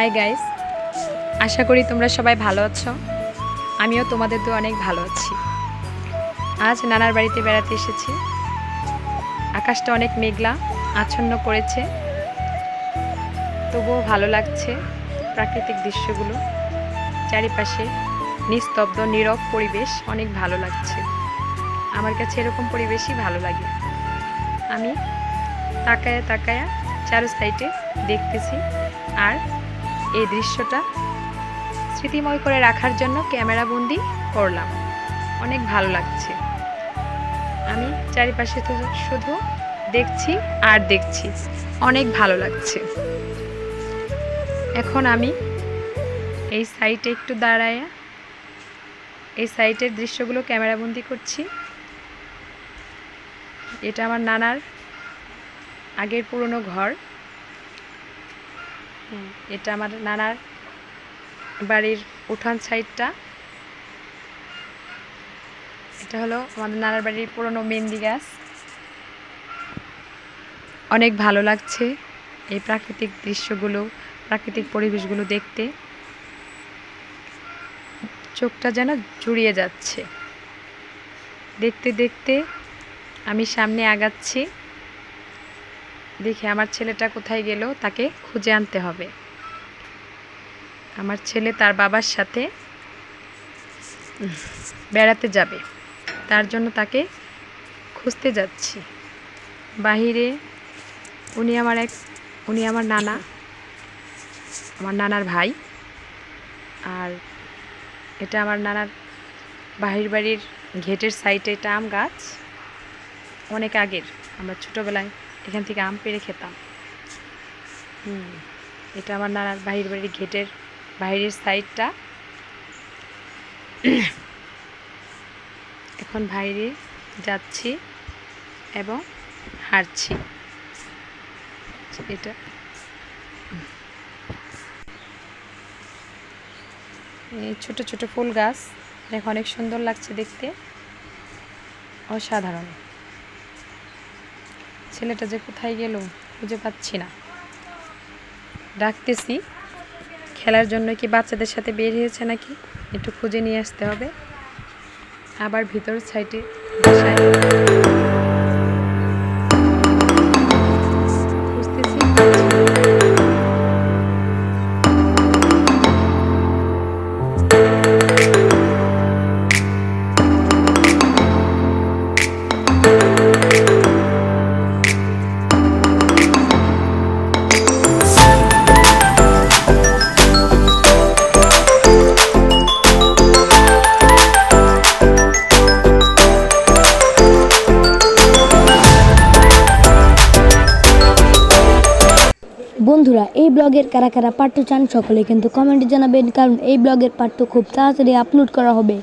Hi guys, আশা করি তোমরা সবাই ভালো আছো। আমিও তোমাদের তো অনেক ভালো আছি। আজ নানার বাড়িতে বেড়াতে এসেছি। আকাশটা অনেক মেঘলা আচ্ছন্ন করেছে, তবুও ভালো লাগছে প্রাকৃতিক দৃশ্যগুলো। চারিপাশে নিস্তব্ধ নীরব পরিবেশ অনেক ভালো লাগছে। আমার কাছে এরকম পরিবেশই ভালো লাগে। আমি তাকায়া তাকায়া চারো সাইডে দেখতেছি, আর এই দৃশ্যটা স্মৃতিময় করে রাখার জন্য ক্যামেরা বন্দি করলাম। অনেক ভালো লাগছে। আমি চারিপাশে তো শুধু দেখছি আর দেখছি, অনেক ভালো লাগছে। এখন আমি এই সাইটে একটু দাঁড়ায়া এই সাইটের দৃশ্যগুলো ক্যামেরা বন্দি করছি। এটা আমার নানার আগের পুরনো ঘর। এটা আমার নানার বাড়ির উঠান সাইডটা। এটা হলো আমাদের নানার বাড়ির পুরনো মেহেন্দি গাছ। অনেক ভালো লাগছে এই প্রাকৃতিক দৃশ্যগুলো, প্রাকৃতিক পরিবেশগুলো দেখতে। চোখটা যেন জুড়িয়ে যাচ্ছে। দেখতে দেখতে আমি সামনে আগাচ্ছি। দেখি আমার ছেলেটা কোথায় গেল, তাকে খুঁজে আনতে হবে। আমার ছেলে তার বাবার সাথে বেড়াতে যাবে, তার জন্য তাকে খুঁজতে যাচ্ছি বাহিরে। উনি আমার নানা, আমার নানার ভাই। আর এটা আমার নানার বাহির বাড়ির গেটের সাইডে। এটা আম গাছ, অনেক আগের। আমরা ছোটোবেলায় এখান থেকে আম পেড়ে খেতাম। এটা আমার নানার বাহির বাড়ির গেটের বাইরের সাইডটা। এখন বাইরে যাচ্ছি এবং হাঁটছি। এটা ছোট ছোট ফুল গাছ, দেখো অনেক সুন্দর লাগছে দেখতে, অসাধারণ। ছেলেটা যে কোথায় গেল খুঁজে পাচ্ছি না। ডাকতেছি খেলার জন্য, কি বাচ্চাদের সাথে বের হয়েছে নাকি, একটু খুঁজে নিয়ে আসতে হবে। আবার ভিতর সাইডে বাসায় খুঁজতেছি। বন্ধুরা, এই ব্লগের কারা কারা পার্ট 2 চান সকলে কিন্তু কমেন্টে জানাবেন, কারণ এই ব্লগের পার্ট 2 খুব তাড়াতাড়ি আপলোড করা হবে।